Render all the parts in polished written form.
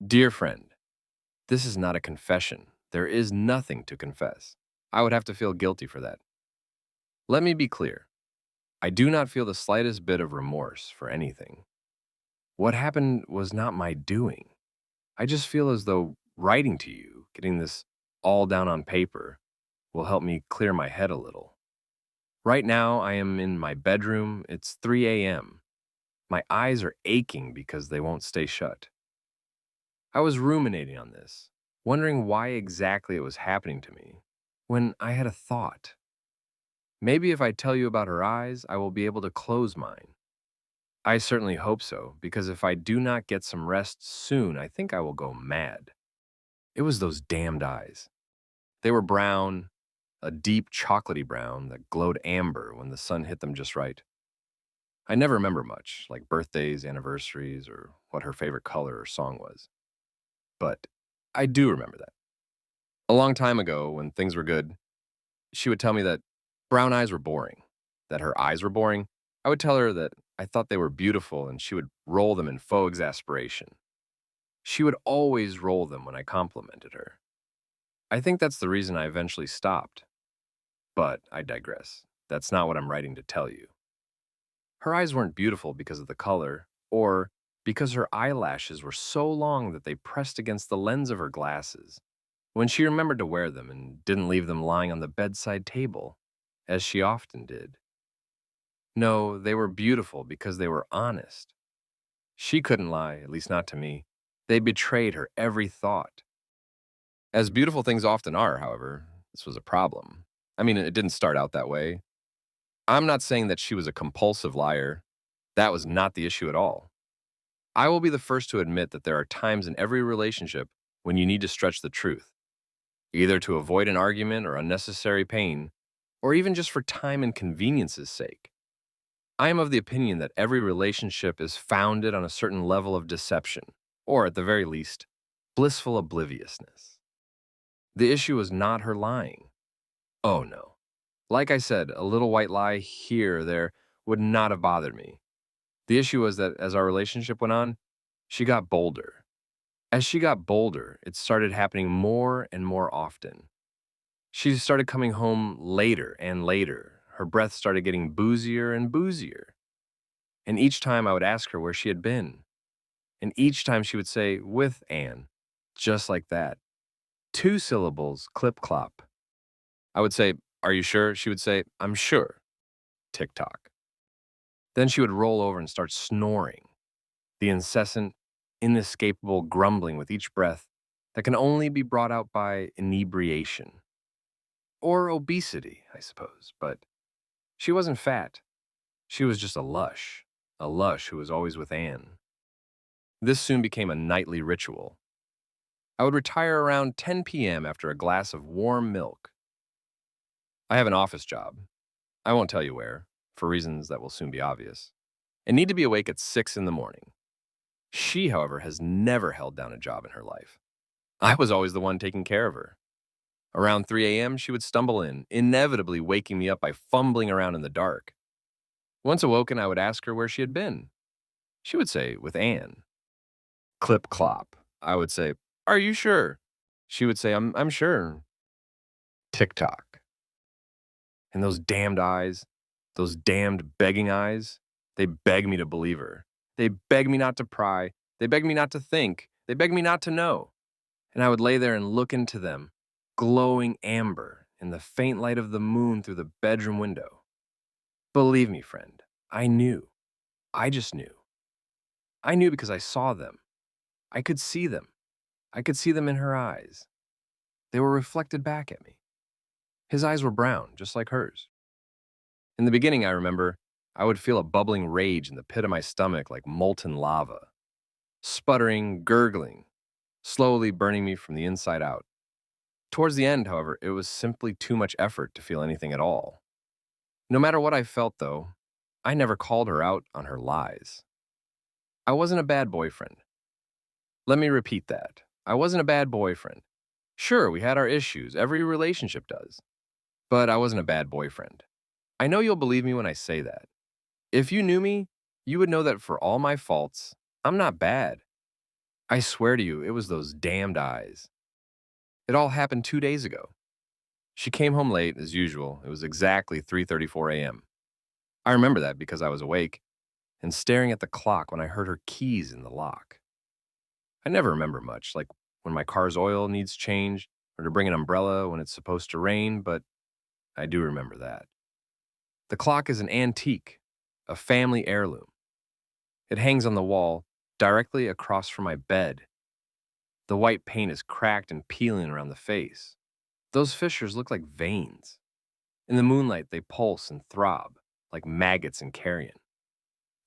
Dear friend, this is not a confession. There is nothing to confess. I would have to feel guilty for that. Let me be clear. I do not feel the slightest bit of remorse for anything. What happened was not my doing. I just feel as though writing to you, getting this all down on paper, will help me clear my head a little. Right now, I am in my bedroom. It's 3 a.m. My eyes are aching because they won't stay shut. I was ruminating on this, wondering why exactly it was happening to me, when I had a thought. Maybe if I tell you about her eyes, I will be able to close mine. I certainly hope so, because if I do not get some rest soon, I think I will go mad. It was those damned eyes. They were brown, a deep chocolatey brown that glowed amber when the sun hit them just right. I never remember much, like birthdays, anniversaries, or what her favorite color or song was. But I do remember that. A long time ago, when things were good, she would tell me that brown eyes were boring, that her eyes were boring. I would tell her that I thought they were beautiful, and she would roll them in faux exasperation. She would always roll them when I complimented her. I think that's the reason I eventually stopped. But I digress. That's not what I'm writing to tell you. Her eyes weren't beautiful because of the color, or because her eyelashes were so long that they pressed against the lens of her glasses when she remembered to wear them and didn't leave them lying on the bedside table, as she often did. No, they were beautiful because they were honest. She couldn't lie, at least not to me. They betrayed her every thought. As beautiful things often are, however, this was a problem. I mean, it didn't start out that way. I'm not saying that she was a compulsive liar. That was not the issue at all. I will be the first to admit that there are times in every relationship when you need to stretch the truth, either to avoid an argument or unnecessary pain, or even just for time and convenience's sake. I am of the opinion that every relationship is founded on a certain level of deception, or at the very least, blissful obliviousness. The issue was not her lying. Oh no. Like I said, a little white lie here or there would not have bothered me. The issue was that as our relationship went on, she got bolder. As she got bolder, it started happening more and more often. She started coming home later and later. Her breath started getting boozier and boozier. And each time I would ask her where she had been. And each time she would say, with Anne, just like that. Two syllables, clip clop. I would say, are you sure? She would say, I'm sure. Tick tock. Then she would roll over and start snoring, the incessant, inescapable grumbling with each breath that can only be brought out by inebriation. Or obesity, I suppose, but she wasn't fat. She was just a lush who was always with Anne. This soon became a nightly ritual. I would retire around 10 p.m. after a glass of warm milk. I have an office job. I won't tell you where, for reasons that will soon be obvious, and need to be awake at 6 in the morning. She, however, has never held down a job in her life. I was always the one taking care of her. Around 3 a.m., she would stumble in, inevitably waking me up by fumbling around in the dark. Once awoken, I would ask her where she had been. She would say, with Anne. Clip clop. I would say, are you sure? She would say, I'm sure. Tick tock. And those damned eyes, those damned begging eyes, they beg me to believe her. They beg me not to pry. They beg me not to think. They beg me not to know. And I would lay there and look into them, glowing amber in the faint light of the moon through the bedroom window. Believe me, friend, I knew. I just knew. I knew because I saw them. I could see them. I could see them in her eyes. They were reflected back at me. His eyes were brown, just like hers. In the beginning, I remember, I would feel a bubbling rage in the pit of my stomach like molten lava, sputtering, gurgling, slowly burning me from the inside out. Towards the end, however, it was simply too much effort to feel anything at all. No matter what I felt, though, I never called her out on her lies. I wasn't a bad boyfriend. Let me repeat that. I wasn't a bad boyfriend. Sure, we had our issues, every relationship does. But I wasn't a bad boyfriend. I know you'll believe me when I say that. If you knew me, you would know that for all my faults, I'm not bad. I swear to you, it was those damned eyes. It all happened 2 days ago. She came home late, as usual. It was exactly 3:34 a.m. I remember that because I was awake and staring at the clock when I heard her keys in the lock. I never remember much, like when my car's oil needs change or to bring an umbrella when it's supposed to rain, but I do remember that. The clock is an antique, a family heirloom. It hangs on the wall directly across from my bed. The white paint is cracked and peeling around the face. Those fissures look like veins. In the moonlight, they pulse and throb like maggots in carrion.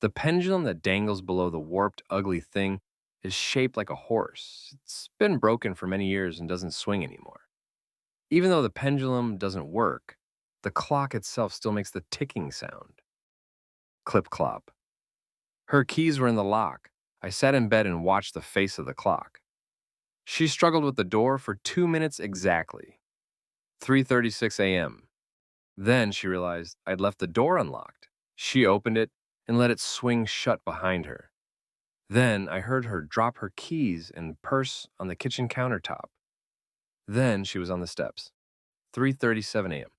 The pendulum that dangles below the warped, ugly thing is shaped like a horse. It's been broken for many years and doesn't swing anymore. Even though the pendulum doesn't work, the clock itself still makes the ticking sound. Clip clop. Her keys were in the lock. I sat in bed and watched the face of the clock. She struggled with the door for 2 minutes exactly. 3:36 a.m. Then she realized I'd left the door unlocked. She opened it and let it swing shut behind her. Then I heard her drop her keys and purse on the kitchen countertop. Then she was on the steps. 3:37 a.m.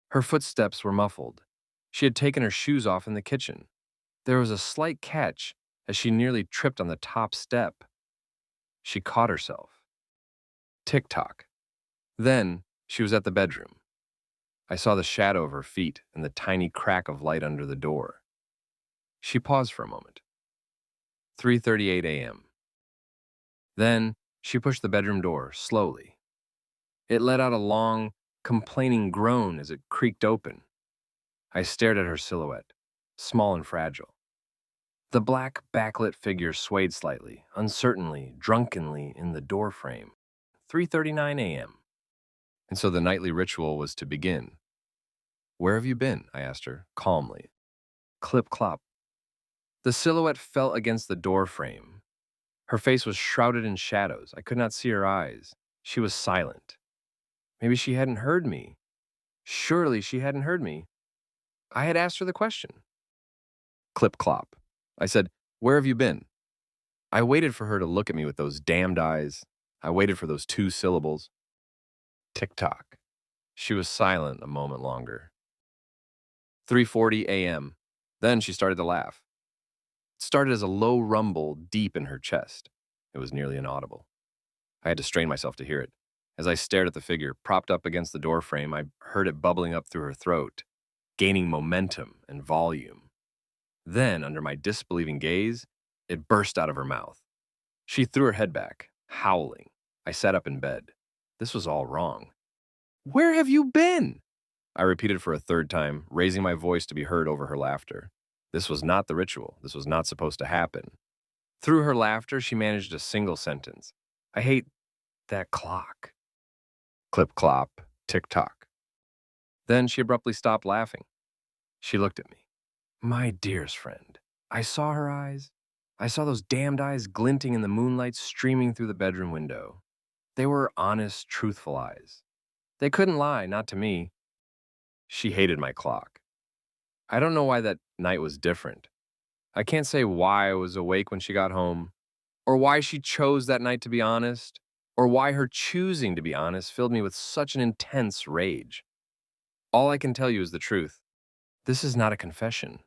Her footsteps were muffled. She had taken her shoes off in the kitchen. There was a slight catch as she nearly tripped on the top step. She caught herself. Tick-tock. Then she was at the bedroom. I saw the shadow of her feet and the tiny crack of light under the door. She paused for a moment. 3:38 a.m. Then she pushed the bedroom door slowly. It let out a long, complaining groan as it creaked open. I stared at her silhouette, small and fragile. The black, backlit figure swayed slightly, uncertainly, drunkenly in the doorframe. 3:39 a.m. And so the nightly ritual was to begin. "Where have you been?" I asked her, calmly. Clip-clop. The silhouette fell against the doorframe. Her face was shrouded in shadows. I could not see her eyes. She was silent. Maybe she hadn't heard me. Surely she hadn't heard me. I had asked her the question. Clip-clop. I said, "Where have you been?" I waited for her to look at me with those damned eyes. I waited for those 2 syllables. Tick-tock. She was silent a moment longer. 3:40 a.m. Then she started to laugh. It started as a low rumble deep in her chest. It was nearly inaudible. I had to strain myself to hear it. As I stared at the figure propped up against the doorframe, I heard it bubbling up through her throat, gaining momentum and volume. Then, under my disbelieving gaze, it burst out of her mouth. She threw her head back, howling. I sat up in bed. This was all wrong. "Where have you been?" I repeated for a third time, raising my voice to be heard over her laughter. This was not the ritual. This was not supposed to happen. Through her laughter, she managed a single sentence. "I hate that clock." Clip-clop, tick-tock. Then she abruptly stopped laughing. She looked at me. My dearest friend, I saw her eyes. I saw those damned eyes glinting in the moonlight streaming through the bedroom window. They were honest, truthful eyes. They couldn't lie, not to me. She hated my clock. I don't know why that night was different. I can't say why I was awake when she got home, or why she chose that night to be honest, or why her choosing to be honest filled me with such an intense rage. All I can tell you is the truth. This is not a confession.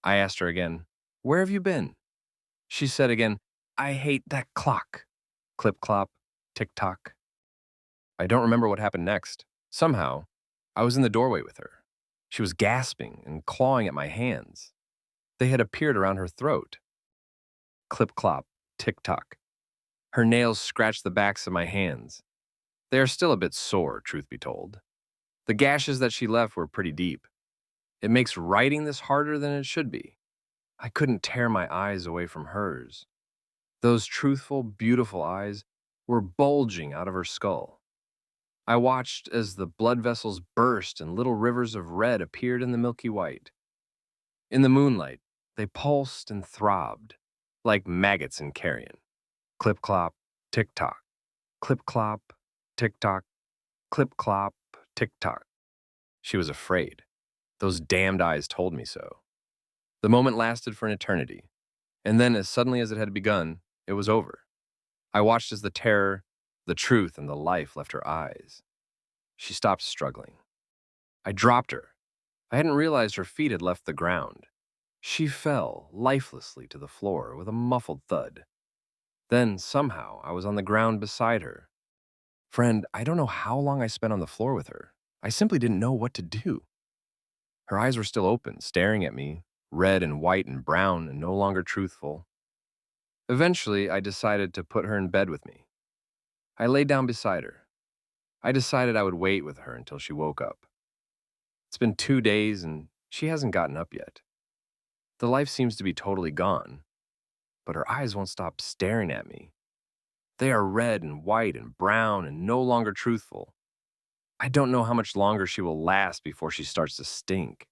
I asked her again, "Where have you been?" She said again, "I hate that clock." Clip-clop, tick-tock. I don't remember what happened next. Somehow, I was in the doorway with her. She was gasping and clawing at my hands. They had appeared around her throat. Clip-clop, tick-tock. Her nails scratched the backs of my hands. They are still a bit sore, truth be told. The gashes that she left were pretty deep. It makes writing this harder than it should be. I couldn't tear my eyes away from hers. Those truthful, beautiful eyes were bulging out of her skull. I watched as the blood vessels burst and little rivers of red appeared in the milky white. In the moonlight, they pulsed and throbbed, like maggots in carrion. Clip-clop, tick-tock. Clip-clop, tick-tock. Clip-clop, tick-tock. She was afraid. Those damned eyes told me so. The moment lasted for an eternity, and then as suddenly as it had begun, It was over. I watched as the terror, the truth, and the life left her eyes. She stopped struggling. I dropped her. I hadn't realized her feet had left the ground. She fell lifelessly to the floor with a muffled thud. Then, somehow, I was on the ground beside her. Friend, I don't know how long I spent on the floor with her. I simply didn't know what to do. Her eyes were still open, staring at me, red and white and brown and no longer truthful. Eventually, I decided to put her in bed with me. I lay down beside her. I decided I would wait with her until she woke up. It's been 2 days and she hasn't gotten up yet. The life seems to be totally gone, but her eyes won't stop staring at me. They are red and white and brown and no longer truthful. I don't know how much longer she will last before she starts to stink.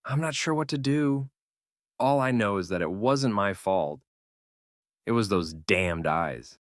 I'm not sure what to do. All I know is that it wasn't my fault. It was those damned eyes.